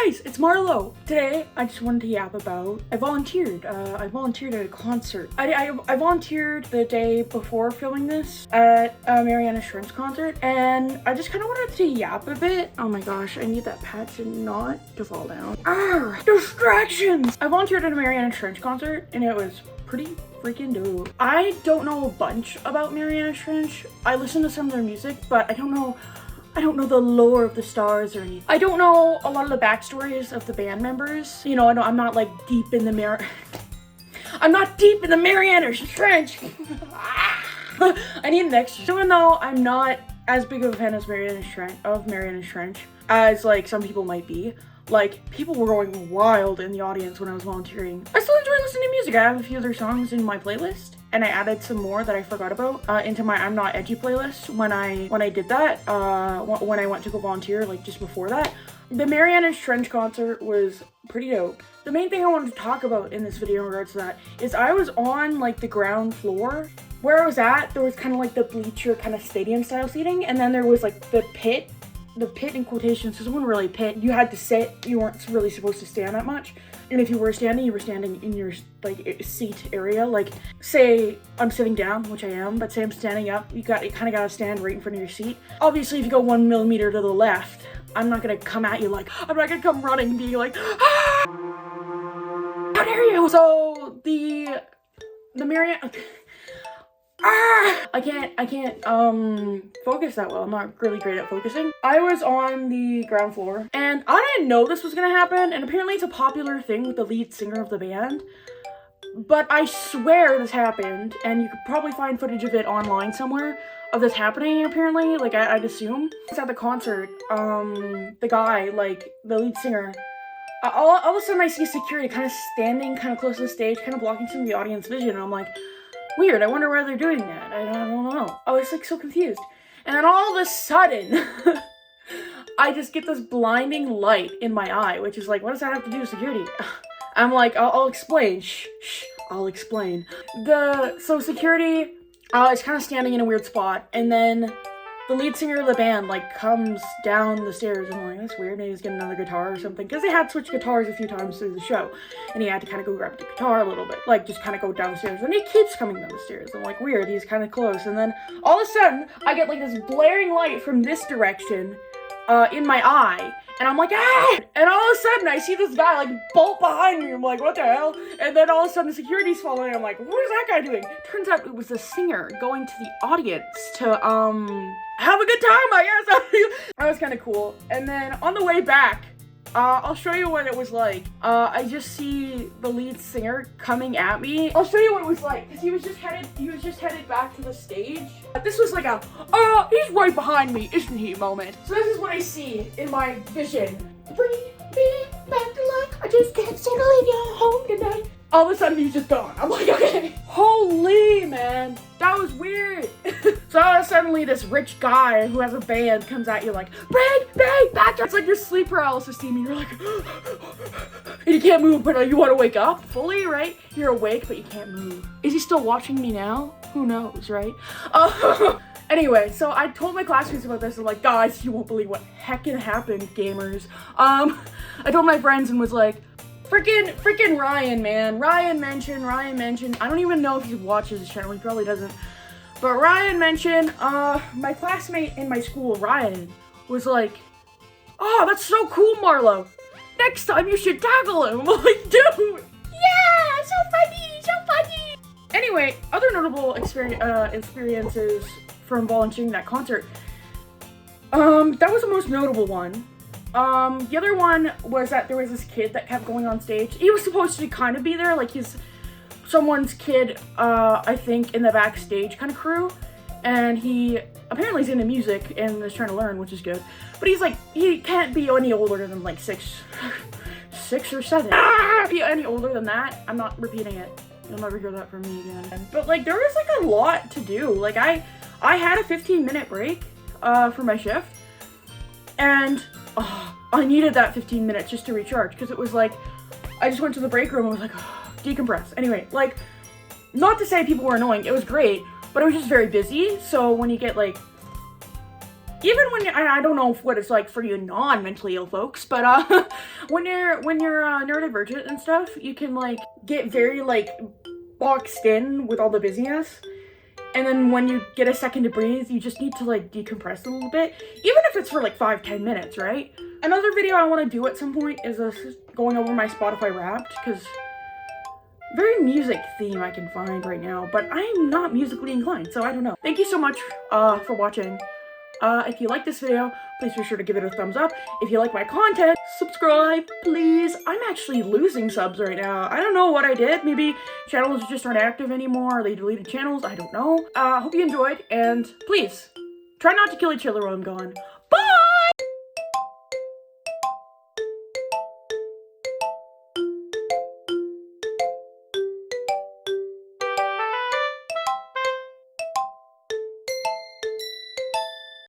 guys, it's Marlo. Today, I just wanted to yap about, I volunteered at a concert. I volunteered the day before filming this at a Marianas concert, and I just kind of wanted to yap a bit. Oh my gosh, I need that patch and not to fall down. Ah, distractions! I volunteered at a Marianas concert, and it was pretty freaking dope. I don't know a bunch about Marianas Trench. I listen to some of their music, but I don't know the lore of the stars or anything. I don't know a lot of the backstories of the band members. You know, I'm not like deep in the I'm not deep in the Marianas Trench. I need an extra. Even though I'm not as big of a fan as Marianas Trench as like some people might be. Like, people were going wild in the audience when I was volunteering. I still enjoy listening to music. I have a few other songs in my playlist, and I added some more that I forgot about into my I'm Not Edgy playlist when I did that, when I went to go volunteer, like just before that. The Marianas Trench concert was pretty dope. The main thing I wanted to talk about in this video in regards to that is I was on like the ground floor. Where I was at, there was kind of like the bleacher kind of stadium style seating, and then there was like the pit in quotations, because it wasn't really a pit. You had to sit. You weren't really supposed to stand that much. And if you were standing in your like seat area. Like, say I'm sitting down, which I am, but say I'm standing up, you kind of gotta stand right in front of your seat. Obviously, if you go 1 millimeter to the left, I'm not gonna come at you like, I'm not gonna come running and be like, ah! How dare you? So the Marianas. I can't focus that well. I'm not really great at focusing. I was on the ground floor, and I didn't know this was gonna happen, and apparently it's a popular thing with the lead singer of the band. But I swear this happened, and you could probably find footage of it online somewhere of this happening, apparently, like I'd assume. It's at the concert, the guy, like, the lead singer, all of a sudden I see security kind of standing kind of close to the stage, kind of blocking some of the audience vision, and I'm like, weird, I wonder why they're doing that. I don't know. I was like so confused. And then all of a sudden, I just get this blinding light in my eye, which is like, what does that have to do with security? I'm like, I'll explain. Shh, I'll explain. So security is kind of standing in a weird spot, and then the lead singer of the band like comes down the stairs, and I'm like, that's weird, maybe he's getting another guitar or something, because they had switched guitars a few times through the show, and he had to kind of go grab the guitar a little bit, like just kind of go downstairs, and he keeps coming down the stairs. I'm like, weird, he's kind of close, and then all of a sudden I get like this blaring light from this direction in my eye, and I'm like, ah! And all of a sudden I see this guy like bolt behind me. I'm like, what the hell? And then all of a sudden security's following. I'm like, what is that guy doing? Turns out it was the singer going to the audience to have a good time, I guess. That was kind of cool. And then on the way back, I'll show you what it was like. I just see the lead singer coming at me. I'll show you what it was like, because he was just headed back to the stage. This was like a, he's right behind me, isn't he, moment. So this is what I see in my vision. Bring me back to life. I just can't stand to leave you home tonight. All of a sudden he's just gone. I'm like, okay. Holy man, that was weird. So suddenly this rich guy who has a band comes at you like, bring me back. It's like your sleep paralysis team, and you're like, and you can't move, but you want to wake up fully, right? You're awake, but you can't move. Is he still watching me now? Who knows, right? Anyway, so I told my classmates about this, and like, guys, you won't believe what heckin' happened, gamers. I told my friends and was like, freaking Ryan, man. Ryan mentioned, I don't even know if he watches this channel, he probably doesn't. But Ryan mentioned, my classmate in my school, Ryan, was like, oh, that's so cool, Marlo. Next time you should tackle him. I'm like, dude, yeah, so funny. Anyway, other notable experiences from volunteering that concert. That was the most notable one. The other one was that there was this kid that kept going on stage. He was supposed to kind of be there, like he's someone's kid, I think, in the backstage kind of crew. And he apparently is into music and is trying to learn, which is good. But he's like, he can't be any older than like six or 7. Be any older than that, I'm not repeating it. You'll never hear that from me again. But like, there was like a lot to do. Like I had a 15-minute break for my shift, and I needed that 15 minutes just to recharge, because it was like, I just went to the break room and was like, decompress. Anyway, like, not to say people were annoying, it was great, but it was just very busy. So when you get like even when you're, I don't know what it's like for you non-mentally ill folks, but when you're neurodivergent and stuff, you can like get very like boxed in with all the busyness. And then when you get a second to breathe, you just need to like decompress a little bit, even if it's for like 5-10 minutes, right? Another video I want to do at some point is going over my Spotify Wrapped, because very music theme I can find right now, but I'm not musically inclined, so I don't know. Thank you so much for watching. If you like this video, please be sure to give it a thumbs up. If you like my content, subscribe, please. I'm actually losing subs right now. I don't know what I did. Maybe channels just aren't active anymore, or they deleted channels, I don't know. Hope you enjoyed, and please, try not to kill each other while I'm gone.